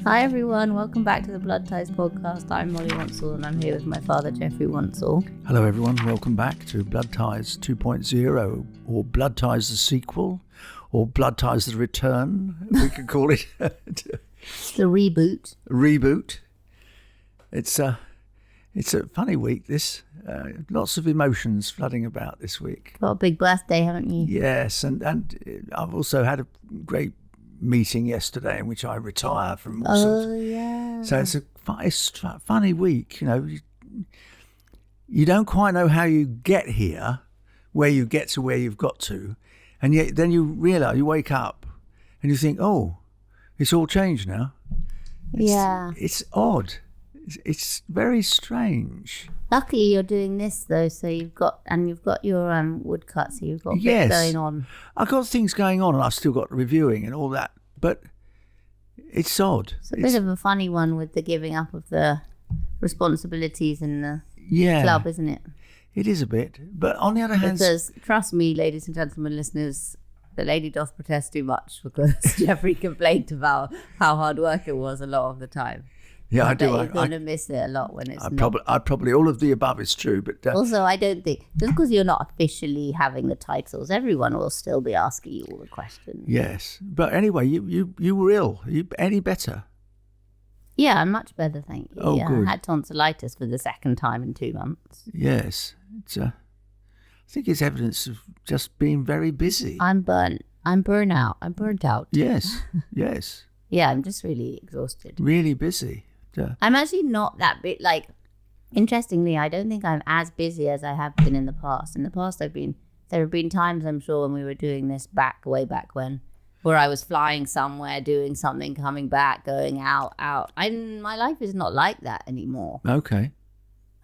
Hi everyone, welcome back to the Blood Ties podcast. I'm Molly Wansell and I'm here with my father, Geoffrey Wansell. Hello everyone, welcome back to Blood Ties 2.0, or Blood Ties the sequel, or Blood Ties the return, we could call it. The reboot. Reboot. It's a funny week, this. Lots of emotions flooding about this week. Got a big birthday, haven't you? Yes, and I've also had a great meeting yesterday in which I retire from Wansells. Oh, yeah. So it's a funny week, you know. You don't quite know how you get here, where you get to where you've got to, and yet then you realise, you wake up and you think, oh, it's all changed now. It's odd. It's very strange. Luckily you're doing this though, so you've got your woodcut, so you've got bits going on. I've got things going on and I've still got reviewing and all that, but it's odd. It's a bit of a funny one with the giving up of the responsibilities in the club, isn't it? It is a bit, but on the other hand... Because, trust me, ladies and gentlemen, listeners, the lady doth protest too much, because Geoffrey complained about how hard work it was a lot of the time. Yeah, I do. You're going to miss it a lot when it's not. I probably, all of the above is true, but... Also, I don't think, just because you're not officially having the titles, everyone will still be asking you all the questions. Yes, but anyway, you were ill. Are you any better? Yeah, I'm much better, thank you. Oh, good. I had tonsillitis for the second time in 2 months. Yes, I think it's evidence of just being very busy. I'm burnt out. Yes, yes. Yeah, I'm just really exhausted. Really busy. I'm actually not that bit, interestingly, I don't think I'm as busy as I have been in the past. In the past, there have been times, I'm sure, when we were doing this way back when, where I was flying somewhere, doing something, coming back, going out. My life is not like that anymore. Okay.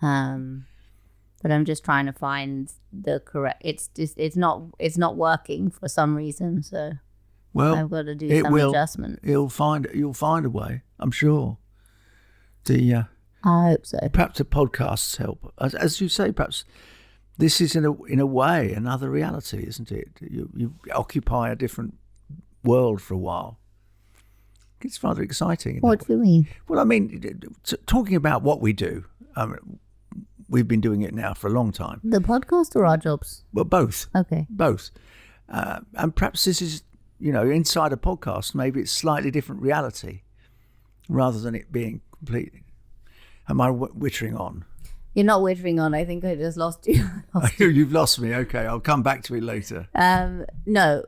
But I'm just trying to find the correct, it's not working for some reason, so I've got to do some adjustments. You'll find a way, I'm sure. I hope so. Perhaps the podcasts help. As you say, perhaps this is in a way another reality, isn't it? You occupy a different world for a while. It's rather exciting. What do you mean? Well, I mean, talking about what we do, we've been doing it now for a long time. The podcast or our jobs? Well, both. Okay. Both. And perhaps this is, inside a podcast, maybe it's slightly different reality rather than it being completely. Am I wittering on? You're not wittering on. I think I just lost you. You've lost me. Okay, I'll come back to it later. No.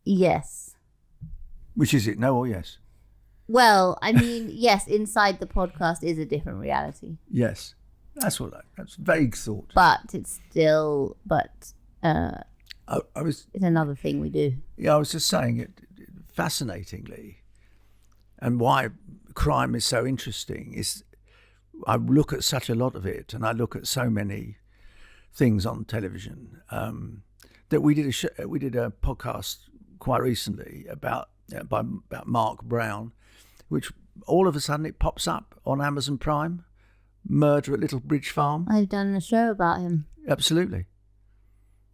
Yes. Which is it? No or yes? Well, I mean, yes, inside the podcast is a different reality. Yes. That's vague thought. But it's still, I was... It's another thing we do. Yeah, I was just saying it fascinatingly, and why crime is so interesting is I look at such a lot of it, and I look at so many things on television that we did a podcast quite recently about Mark Brown, which all of a sudden it pops up on Amazon Prime, Murder at Little Bridge Farm. I've done a show about him. Absolutely.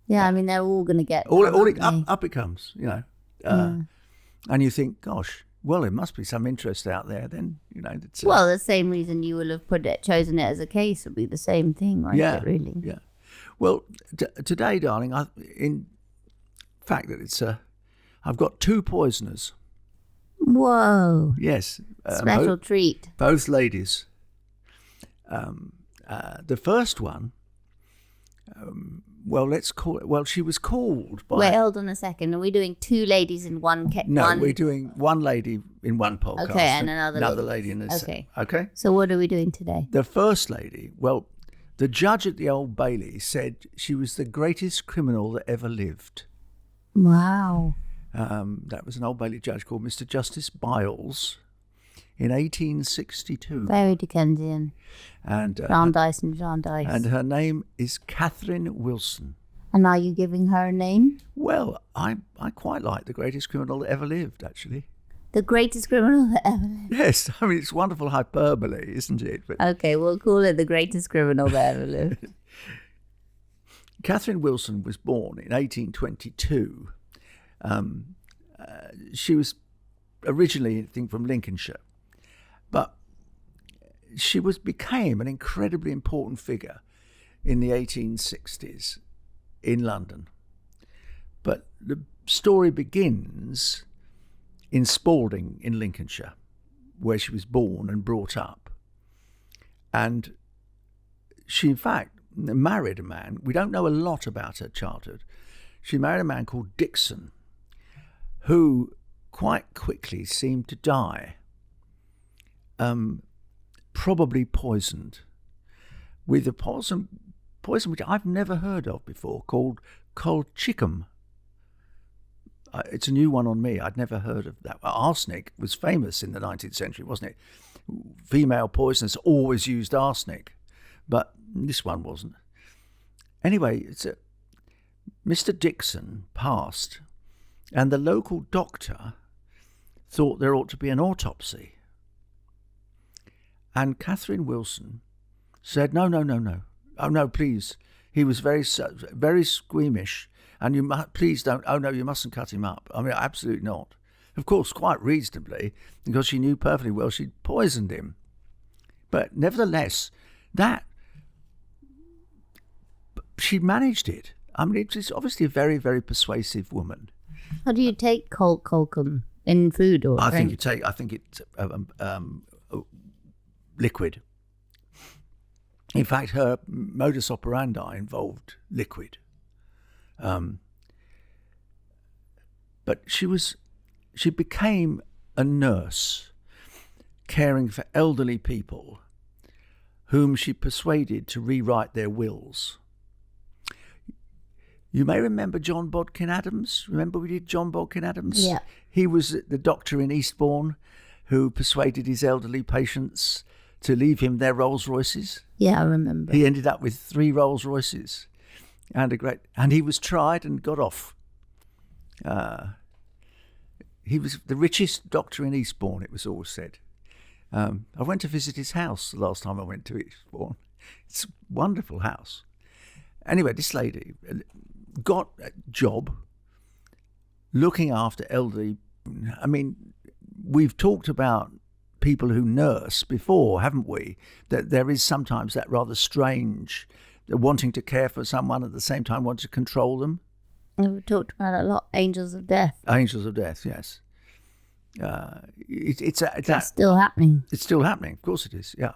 Yeah, I mean, they're all going to get... Up it comes, And you think, gosh, well, there must be some interest out there then, Well, the same reason you will have chosen it as a case would be the same thing, right? Yeah, really. Yeah. Well, today, darling, in fact that I've got 2 poisoners. Whoa. Yes. Special treat. Both ladies. The first one... she was called by... Wait, hold on a second. Are we doing 2 ladies in one... No, we're doing 1 lady in one podcast. Okay, and another lady in this. Okay. Okay? So what are we doing today? The first lady, the judge at the Old Bailey said she was the greatest criminal that ever lived. Wow. That was an Old Bailey judge called Mr. Justice Byles in 1862. Very Dickensian. And Jarndyce. And her name is Catherine Wilson. And are you giving her a name? Well, I quite like the greatest criminal that ever lived, actually. The greatest criminal that ever lived? Yes, I mean, it's wonderful hyperbole, isn't it? But okay, we'll call it the greatest criminal that ever lived. Catherine Wilson was born in 1822. She was originally, I think, from Lincolnshire. But she became an incredibly important figure in the 1860s in London. But the story begins in Spalding in Lincolnshire, where she was born and brought up. And she, in fact, married a man. We don't know a lot about her childhood. She married a man called Dixon, who quite quickly seemed to die, probably poisoned, with a poison which I've never heard of before, called colchicum. It's a new one on me. I'd never heard of that. Arsenic was famous in the 19th century, wasn't it? Female poisoners always used arsenic, but this one wasn't. Anyway, Mr. Dixon passed, and the local doctor thought there ought to be an autopsy. And Catherine Wilson said, no. Oh, no, please. He was very squeamish, and please don't. Oh, no, you mustn't cut him up. I mean, absolutely not. Of course, quite reasonably, because she knew perfectly well she'd poisoned him. But nevertheless, she managed it. I mean, it's obviously a very, very persuasive woman. How do you take colchicum in food or drink? I think it's liquid. In fact, her modus operandi involved liquid. But she became a nurse, caring for elderly people whom she persuaded to rewrite their wills. You may remember John Bodkin Adams. Remember we did John Bodkin Adams? Yeah. He was the doctor in Eastbourne who persuaded his elderly patients to leave him their Rolls Royces. Yeah, I remember. He ended up with 3 Rolls Royces and he was tried and got off. He was the richest doctor in Eastbourne, it was always said. I went to visit his house the last time I went to Eastbourne. It's a wonderful house. Anyway, this lady got a job looking after elderly. I mean, we've talked about people who nurse before, haven't we? That there is sometimes that rather strange wanting to care for someone at the same time wanting to control them. We've talked about it a lot. Angels of death. Angels of death, yes. It's still happening. It's still happening. Of course it is, yeah.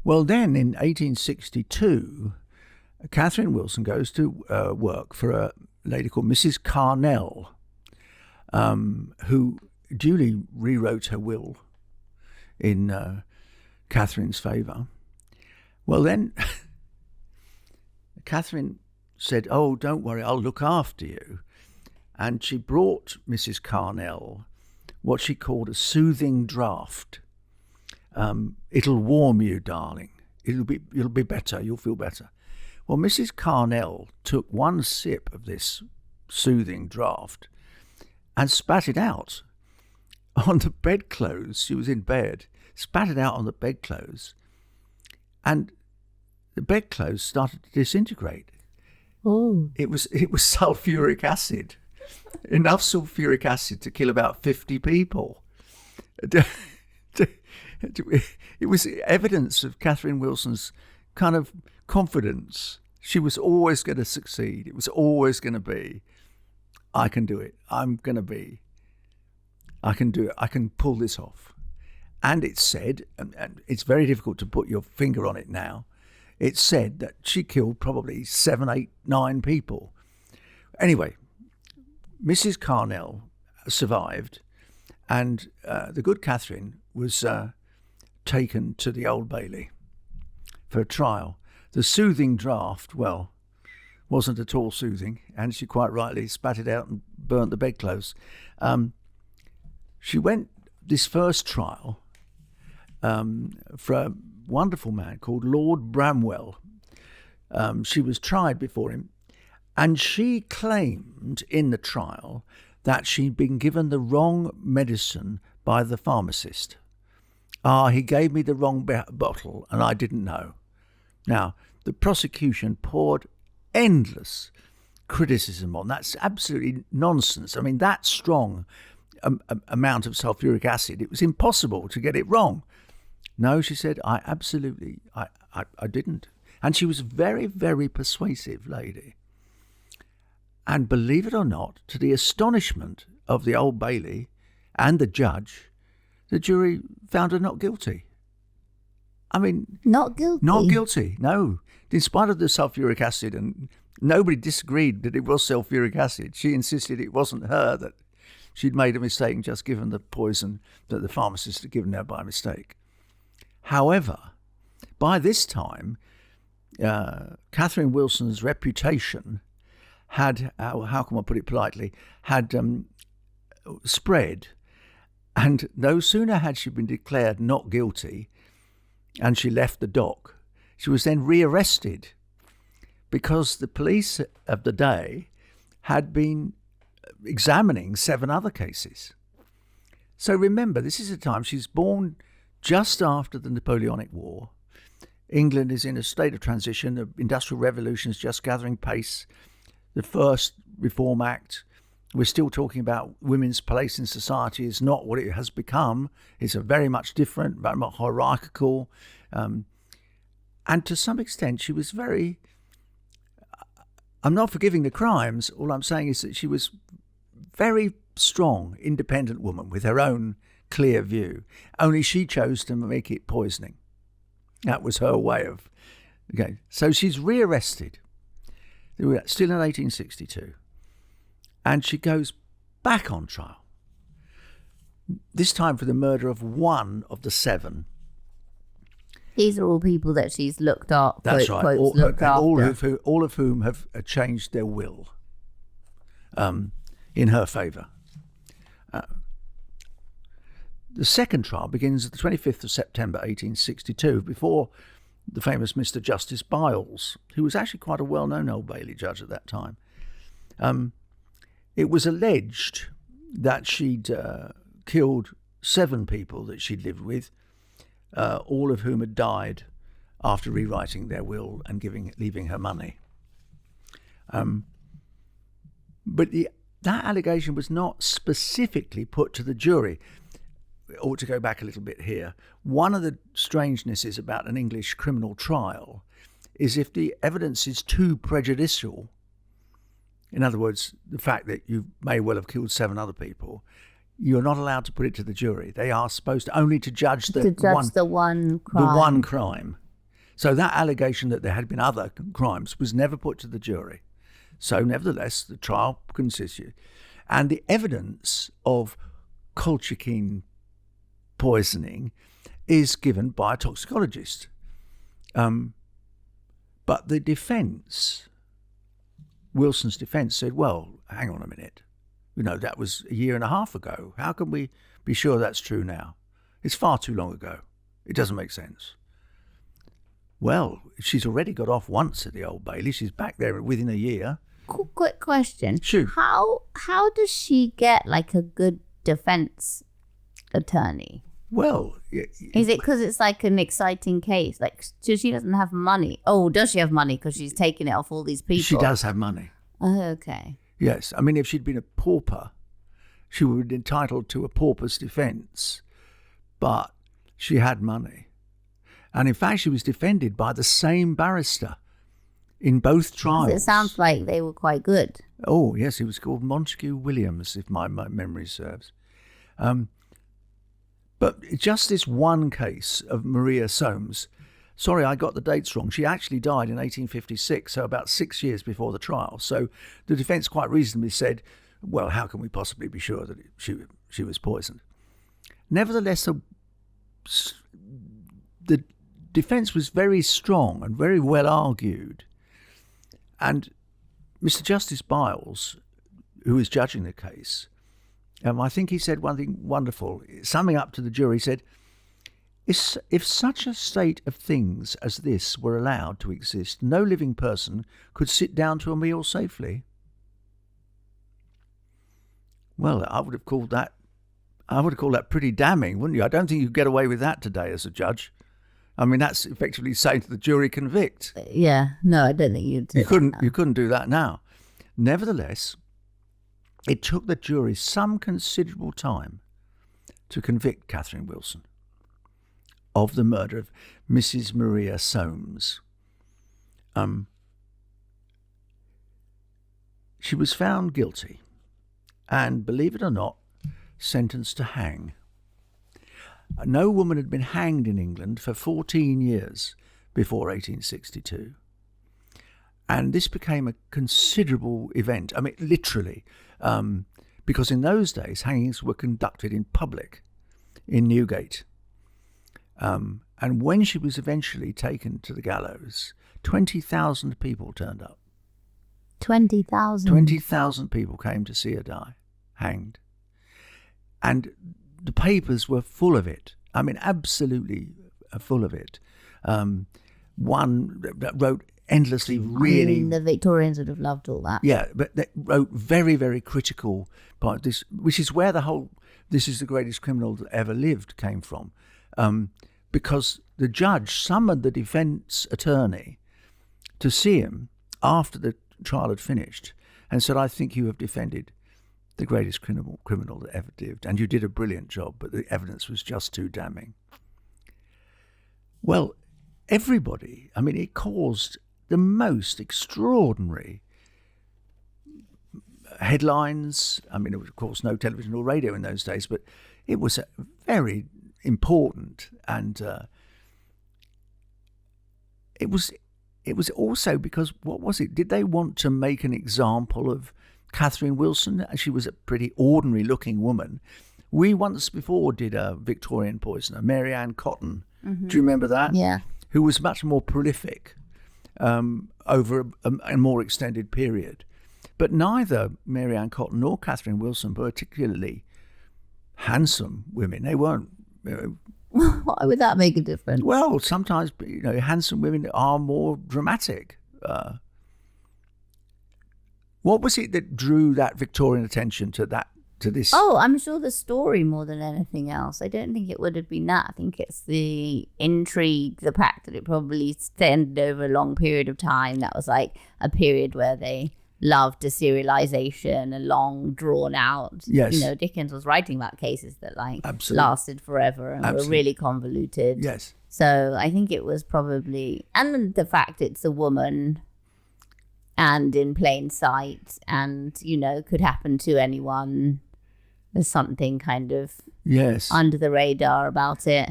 Well, then in 1862, Catherine Wilson goes to work for a lady called Mrs. Carnell, who duly rewrote her will in Catherine's favour. Well, then Catherine said, "Oh, don't worry, I'll look after you." And she brought Mrs. Carnell what she called a soothing draught. It'll warm you, darling. You'll be better. You'll feel better. Well, Mrs. Carnell took one sip of this soothing draught and spat it out on the bedclothes. She was in bed, spat it out on the bedclothes, and the bedclothes started to disintegrate. Oh. It was sulfuric acid, enough sulfuric acid to kill about 50 people. It was evidence of Catherine Wilson's kind of confidence. She was always going to succeed. It was always going to be, I can do it. I can do it. I can pull this off. And it's said, and it's very difficult to put your finger on it now, it's said that she killed probably 7, 8, 9 people. Anyway, Mrs. Carnell survived, and the good Catherine was taken to the Old Bailey for a trial. The soothing draught, well, wasn't at all soothing, and she quite rightly spat it out and burnt the bedclothes. She went this first trial for a wonderful man called Lord Bramwell. She was tried before him, and she claimed in the trial that she'd been given the wrong medicine by the pharmacist. He gave me the wrong bottle and I didn't know. Now, the prosecution poured endless criticism on. That's absolutely nonsense. I mean, that strong amount of sulfuric acid, it was impossible to get it wrong. No, she said, I didn't. And she was a very, very persuasive lady. And believe it or not, to the astonishment of the Old Bailey and the judge, the jury found her not guilty. I mean... Not guilty? Not guilty, no. In spite of the sulfuric acid, and nobody disagreed that it was sulfuric acid. She insisted it wasn't her, that she'd made a mistake and just given the poison that the pharmacist had given her by mistake. However, by this time, Catherine Wilson's reputation had, how can I put it politely, had spread. And no sooner had she been declared not guilty and she left the dock, she was then rearrested because the police of the day had been examining 7 other cases. So remember, this is a time she's born just after the Napoleonic War. England is in a state of transition. The Industrial Revolution is just gathering pace. The first Reform Act, we're still talking about women's place in society is not what it has become. It's a very much different, very much hierarchical. And to some extent, she was very... I'm not forgiving the crimes. All I'm saying is that she was very strong, independent woman with her own clear view. Only she chose to make it poisoning. That was her way of... Okay, so she's rearrested. Still in 1862. And she goes back on trial. This time for the murder of 1 of the 7. These are all people that she's looked at. That's quote, right. Quotes, looked after. All of whom have changed their will in her favour. The second trial begins the 25th of September 1862, before the famous Mr. Justice Byles, who was actually quite a well-known Old Bailey judge at that time. It was alleged that she'd killed 7 people that she'd lived with, all of whom had died after rewriting their will and leaving her money. But that allegation was not specifically put to the jury. We ought to go back a little bit here. One of the strangenesses about an English criminal trial is if the evidence is too prejudicial, in other words, the fact that you may well have killed 7 other people, you're not allowed to put it to the jury. They are supposed only to judge the one crime. So that allegation that there had been other crimes was never put to the jury. So nevertheless, the trial consisted. And the evidence of colchicine poisoning is given by a toxicologist. But the defence, Wilson's defence, said, well, hang on a minute. You know, that was a year and a half ago. How can we be sure that's true now? It's far too long ago. It doesn't make sense. Well, she's already got off once at the Old Bailey. She's back there within a year. Quick question. Shoot. How does she get like a good defence attorney? Well, is it because it's like an exciting case? Like, so she doesn't have money. Oh, does she have money because she's taking it off all these people? She does have money. Oh, okay. Yes. I mean, if she'd been a pauper, she would have been entitled to a pauper's defence. But she had money. And in fact, she was defended by the same barrister in both trials. It sounds like they were quite good. Oh, yes. He was called Montague Williams, if my memory serves. But just this one case of Maria Soames, sorry, I got the dates wrong. She actually died in 1856, so about 6 years before the trial. So the defence quite reasonably said, well, how can we possibly be sure that she was poisoned? Nevertheless, the defence was very strong and very well argued. And Mr. Justice Byles, who was judging the case, I think he said one thing wonderful. Summing up to the jury, he said, if such a state of things as this were allowed to exist, no living person could sit down to a meal safely. Well, I would have called that pretty damning, wouldn't you? I don't think you'd get away with that today as a judge. I mean, that's effectively saying to the jury, convict. Yeah, no, I don't think you'd. You couldn't do that now. Nevertheless, it took the jury some considerable time to convict Catherine Wilson of the murder of Mrs. Maria Soames. She was found guilty and, believe it or not, sentenced to hang. No woman had been hanged in England for 14 years before 1862. And this became a considerable event. I mean, literally, because in those days, hangings were conducted in public in Newgate. And when she was eventually taken to the gallows, 20,000 people turned up. 20,000? 20,000 people came to see her die, hanged. And the papers were full of it. I mean, absolutely full of it. One that wrote endlessly, really... I mean, the Victorians would have loved all that. Yeah, but they wrote very, very critical part of this, which is where the whole "this is the greatest criminal that ever lived" came from. Because the judge summoned the defence attorney to see him after the trial had finished and said, "I think you have defended the greatest criminal that ever lived, and you did a brilliant job, but the evidence was just too damning." Well, everybody, I mean, it caused the most extraordinary headlines. I mean, there was, of course, no television or radio in those days, but it was very important, and it was also because, what was it? Did they want to make an example of Catherine Wilson? She was a pretty ordinary-looking woman. We once before did a Victorian Poisoner, Mary Ann Cotton. Mm-hmm. Do you remember that? Yeah. Who was much more prolific over a more extended period. But neither Mary Ann Cotton nor Catherine Wilson were particularly handsome women. They weren't. Why would that make a difference? Well, sometimes handsome women are more dramatic. What was it that drew that Victorian attention to this? Oh, I'm sure the story more than anything else. I don't think it would have been that. I think it's the intrigue, the fact that it probably extended over a long period of time. That was like a period where they loved a serialization, a long drawn out. Yes. Dickens was writing about cases that Absolutely. lasted forever and Absolutely. were really convoluted. Yes. So I think it was probably, and the fact it's a woman and in plain sight and, could happen to anyone. There's something kind of under the radar about it.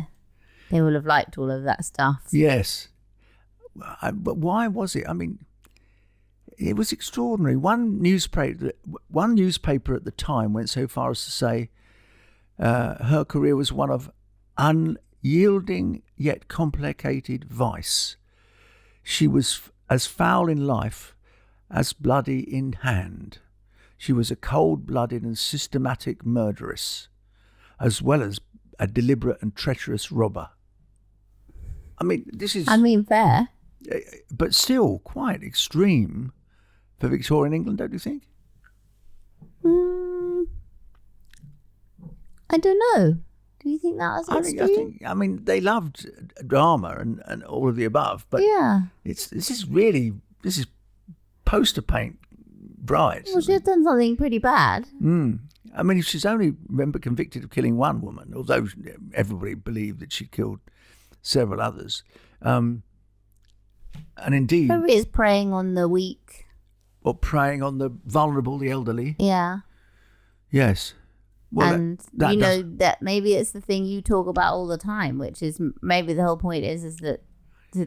They will have liked all of that stuff. Yes. But why was it? I mean, it was extraordinary. One newspaper at the time went so far as to say her career was one of unyielding yet complicated vice. She was as foul in life as bloody in hand. She was a cold-blooded and systematic murderess, as well as a deliberate and treacherous robber. I mean, this is... fair. But still quite extreme for Victorian England, don't you think? I don't know. Do you think that was extreme? I mean, they loved drama and all of the above, but yeah. This is poster paint bright. Well, she's done something pretty bad. I mean, she's only convicted of killing one woman, although everybody believed that she killed several others. And indeed... Probably is preying on the weak. Or preying on the vulnerable, the elderly. Yeah. Yes. Well, and that maybe it's the thing you talk about all the time, which is maybe the whole point is that the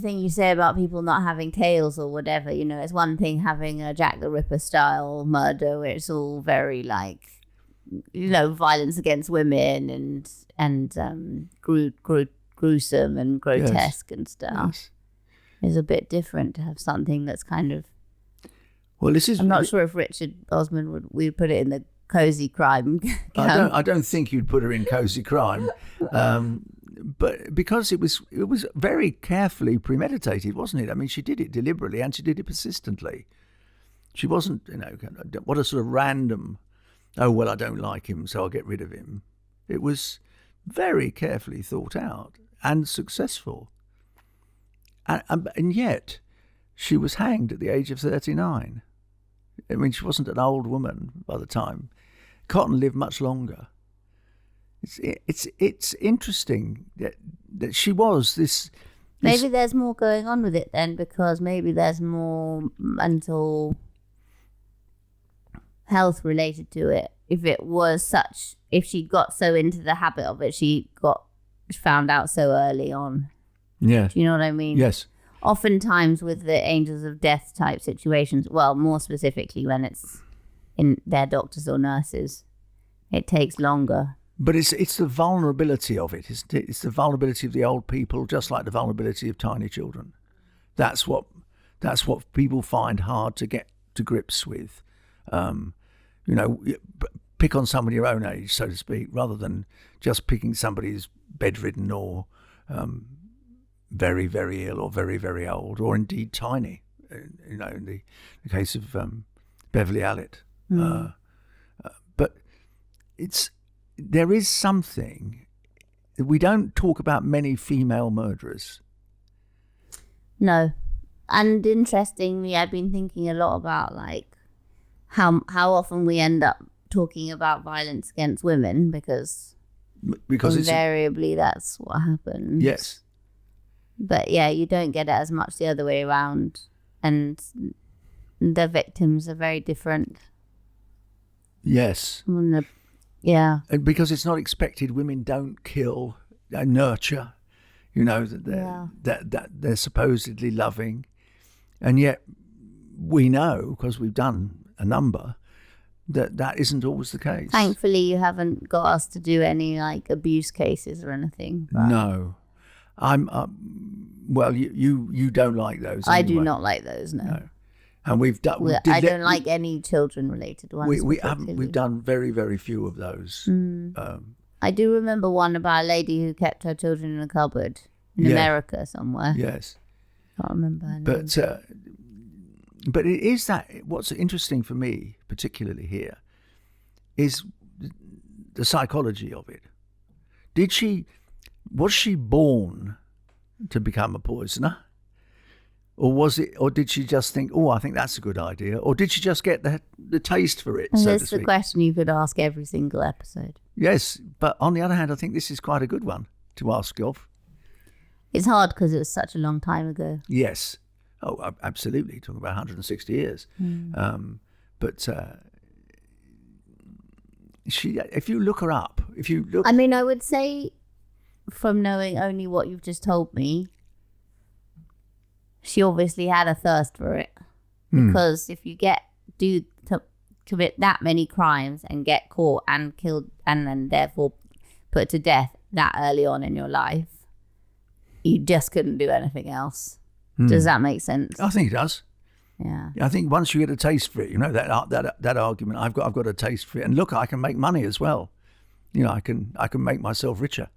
thing you say about people not having tails or whatever, it's one thing having a Jack the Ripper style murder where it's all very violence against women and gruesome and grotesque and stuff. Yes. It's a bit different to have something that's kind of... Well, this is... I'm not sure if Richard Osman would put it in the cozy crime. I don't think you'd put her in cozy crime. But because it was very carefully premeditated, wasn't it? I mean, she did it deliberately and she did it persistently. She wasn't, what a sort of random, I don't like him, so I'll get rid of him. It was very carefully thought out and successful. And yet, she was hanged at the age of 39. I mean, she wasn't an old woman by the time. Cotton lived much longer. It's interesting that she was this. Maybe there's more going on with it then, because maybe there's more mental health related to it. If she got so into the habit of it, she got found out so early on. Yeah. Do you know what I mean? Yes. Oftentimes with the angels of death type situations, well, more specifically when it's in their doctors or nurses, it takes longer. But it's the vulnerability of it, isn't it? It's the vulnerability of the old people, just like the vulnerability of tiny children. That's what people find hard to get to grips with. Pick on somebody your own age, so to speak, rather than just picking somebody who's bedridden or very, very ill or very, very old, or indeed tiny. In the case of Beverly Allitt. But there is something that we don't talk about many female murderers. No. And interestingly, I've been thinking a lot about like how often we end up talking about violence against women because invariably that's what happens. Yes. But yeah, you don't get it as much the other way around, and the victims are very different. Yes. Yeah. And because it's not expected, women don't kill, they nurture, that they're supposedly loving. And yet we know, because we've done a number, that isn't always the case. Thankfully, you haven't got us to do any like abuse cases or anything. But No. I'm well, you don't like those anyway. I do not like those, no. And we've done. I don't like any children-related ones. We've done very, very few of those. I do remember one about a lady who kept her children in a cupboard in America somewhere. Yes, can't remember her name. But it is that what's interesting for me, particularly here, is the psychology of it. Was she born to become a poisoner? Or did she just think, oh, I think that's a good idea? Or did she just get the taste for it, and so to that's speak? the question you could ask every single episode. Yes, but on the other hand, I think this is quite a good one to ask Geoff. It's hard because it was such a long time ago. Yes. Oh, absolutely. Talking about 160 years. But if you look her up, I mean, I would say from knowing only what you've just told me, she obviously had a thirst for it. Because if you commit that many crimes and get caught and killed and then therefore put to death that early on in your life, you just couldn't do anything else. Does that make sense? I think it does. Yeah. I think once you get a taste for it, that argument, I've got a taste for it, and look, I can make money as well. I can make myself richer.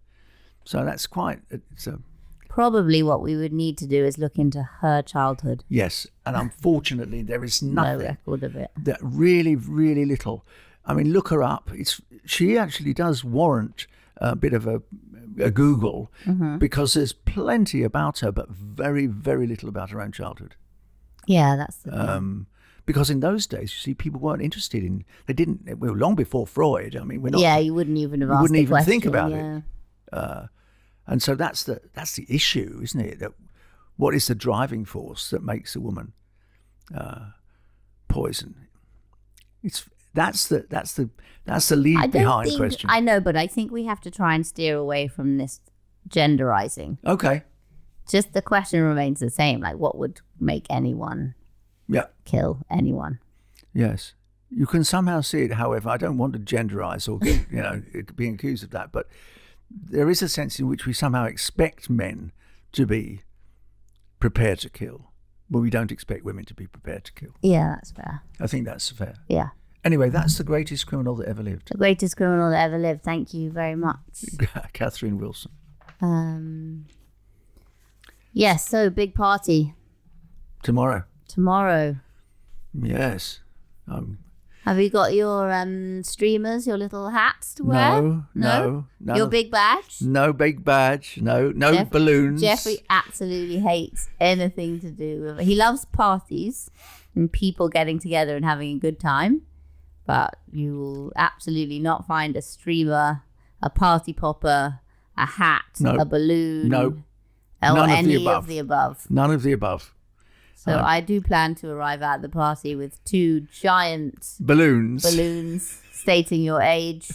So that's probably what we would need to do is look into her childhood. Yes, and unfortunately there is nothing. No record of it. That really, really little. I mean, look her up. She actually does warrant a bit of a Google, because there's plenty about her, but very, very little about her own childhood. Yeah, that's the thing. Because in those days, you see, people weren't interested in. They didn't. Well, long before Freud. I mean, we're not. Yeah, you wouldn't even have asked. Wouldn't even question, think about it. And so that's the issue, isn't it? That what is the driving force that makes a woman poison? That's the lead behind question. I know, but I think we have to try and steer away from this genderizing. Okay. Just the question remains the same. Like, what would make anyone kill anyone? Yes. You can somehow see it, however, I don't want to genderize or get, being accused of that, but there is a sense in which we somehow expect men to be prepared to kill, but we don't expect women to be prepared to kill. Yeah, that's fair. I think that's fair. Yeah. Anyway, that's the greatest criminal that ever lived. The greatest criminal that ever lived. Thank you very much. Catherine Wilson. Yes, so big party. Tomorrow. Tomorrow. Yes. How Have you got your streamers, your little hats to wear? No. Your big badge? No big badge. No balloons. Geoffrey absolutely hates anything to do with it. He loves parties and people getting together and having a good time. But you will absolutely not find a streamer, a party popper, a hat, a balloon, or any of the above. None of the above. So I do plan to arrive at the party with 2 giant balloons stating your age,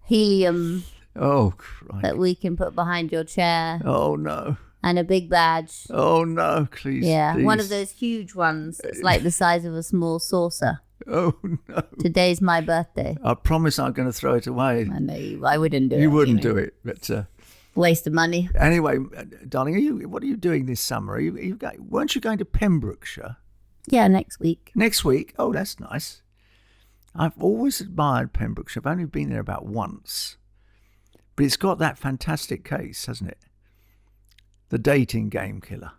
helium that we can put behind your chair. Oh no. And a big badge. Oh no, please. Yeah, please. one of those huge ones. It's like the size of a small saucer. Oh no. Today's my birthday. I promise I'm going to throw it away. I know I wouldn't do it. You wouldn't do it, but waste of money. Anyway, darling, what are you doing this summer? Weren't you going to Pembrokeshire? Yeah, next week. Next week? Oh, that's nice. I've always admired Pembrokeshire. I've only been there about once, but it's got that fantastic case, hasn't it? The dating game killer.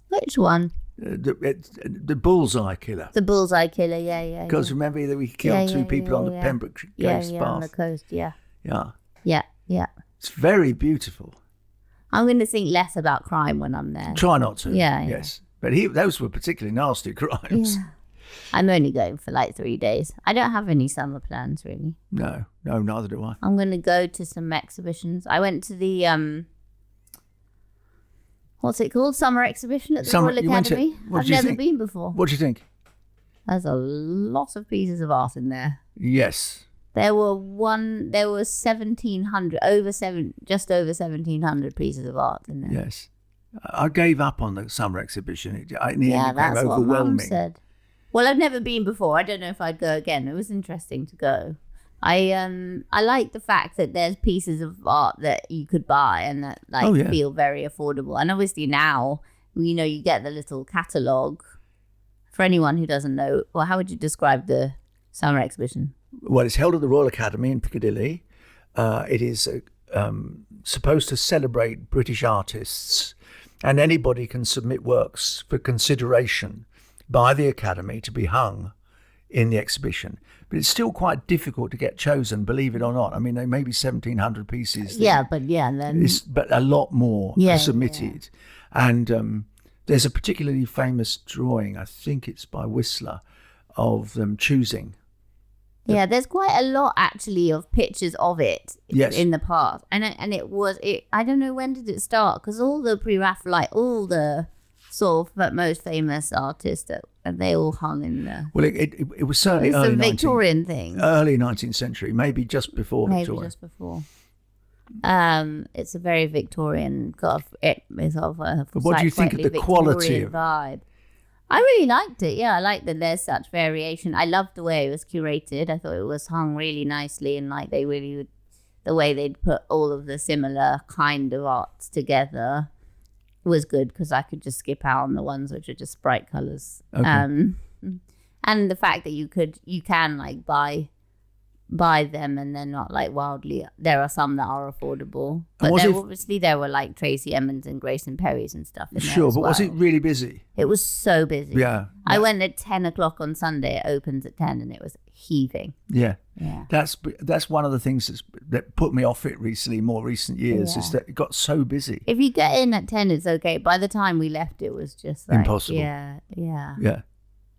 Which one? The bullseye killer. The bullseye killer, yeah. Because remember that we killed 2 people on the Pembrokeshire Path. On the coast, yeah. Yeah. It's very beautiful. I'm going to think less about crime when I'm there. Try not to. Yeah. Yes. But those were particularly nasty crimes. Yeah. I'm only going for like 3 days. I don't have any summer plans, really. No, neither do I. I'm going to go to some exhibitions. I went to the... what's it called? Summer exhibition at the Royal Academy. I've never been before. What do you think? There's a lot of pieces of art in there. Yes. There were 1,700, just over 1,700 pieces of art in there. Yes. I gave up on the summer exhibition. It that's became overwhelming. What Mum said. Well, I've never been before. I don't know if I'd go again. It was interesting to go. I like the fact that there's pieces of art that you could buy and that feel very affordable. And obviously now, you get the little catalogue. For anyone who doesn't know, well, how would you describe the summer exhibition? Well, it's held at the Royal Academy in Piccadilly. It is supposed to celebrate British artists, and anybody can submit works for consideration by the Academy to be hung in the exhibition. But it's still quite difficult to get chosen, believe it or not. I mean, there may be 1,700 pieces. But a lot more are submitted. Yeah. And there's a particularly famous drawing, I think it's by Whistler, of them choosing. Yeah, there's quite a lot actually of pictures of it in the past. And I don't know, when did it start? Because all the pre-Raphaelite, all the sort of most famous artists, and they all hung in there. Well, it was certainly early Victorian thing. Early 19th century, maybe just before Victoria. Maybe just before. It's a very Victorian, what do you think of the quality of vibe? I really liked it. Yeah, I like that there's such variation. I loved the way it was curated. I thought it was hung really nicely, and like the way they'd put all of the similar kind of arts together was good, because I could just skip out on the ones which are just bright colours. Okay. And the fact that you can like buy them, and they're not like wildly. There are some that are affordable, but there were like Tracy Emin's and Grayson Perry's and stuff in there. Sure, but was it really busy? It was so busy. Yeah. I went at 10 o'clock on Sunday. It opens at 10, and it was heaving. Yeah. That's one of the things that put me off it recently, more recent years, is that it got so busy. If you get in at 10, it's okay. By the time we left, it was just like, impossible. Yeah.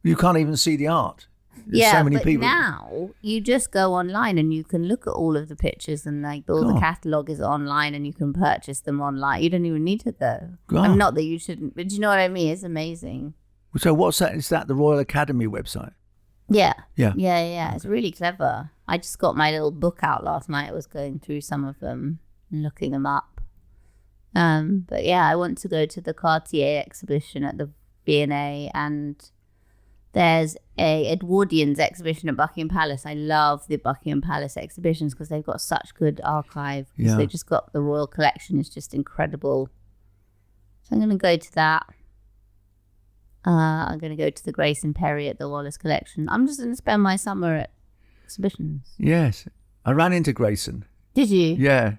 You can't even see the art. There's so many but people. Now you just go online and you can look at all of the pictures, and like all the catalogue is online, and you can purchase them online. You don't even need to go. Not that you shouldn't, but you know what I mean? It's amazing. So what's that? Is that the Royal Academy website? Yeah. It's really clever. I just got my little book out last night. I was going through some of them and looking them up. But yeah, I want to go to the Cartier exhibition at the V&A, and there's a Edwardians exhibition at Buckingham Palace. I love the Buckingham Palace exhibitions because they've got such good archive. Yeah. They've just got the Royal Collection is just incredible. So I'm going to go to that. I'm going to go to the Grayson Perry at the Wallace Collection. I'm just going to spend my summer at exhibitions. Yes. I ran into Grayson. Did you? Yeah.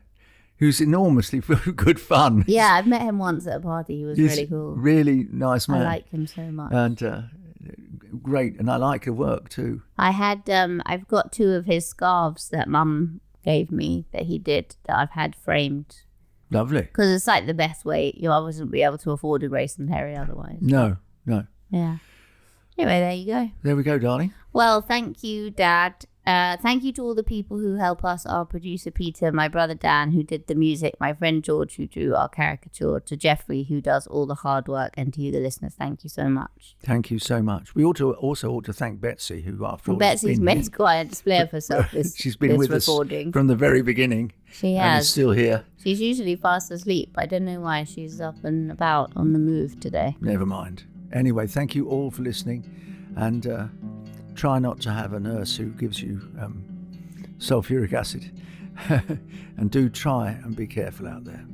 He was enormously good fun. Yeah, I've met him once at a party. He's really cool. Really nice man. I like him so much. And great, and I like your work too. I had, I've got 2 of his scarves that Mum gave me that he did that I've had framed. Lovely. Because it's like the best way. I wasn't be able to afford a Grayson Terrier otherwise. No. Yeah. Anyway, there you go. There we go, darling. Well, thank you, Dad. Thank you to all the people who help us, our producer Peter, my brother Dan, who did the music, my friend George, who drew our caricature, to Geoffrey, who does all the hard work, and to you, the listeners. Thank you so much. Thank you so much. We also ought to thank Betsy, who after all Betsy's made quite a display of herself she's been with recording. us from the very beginning. She and has. is still here. She's usually fast asleep. I don't know why she's up and about on the move today. Never mind. Anyway, thank you all for listening, and try not to have a nurse who gives you sulfuric acid. And do try and be careful out there.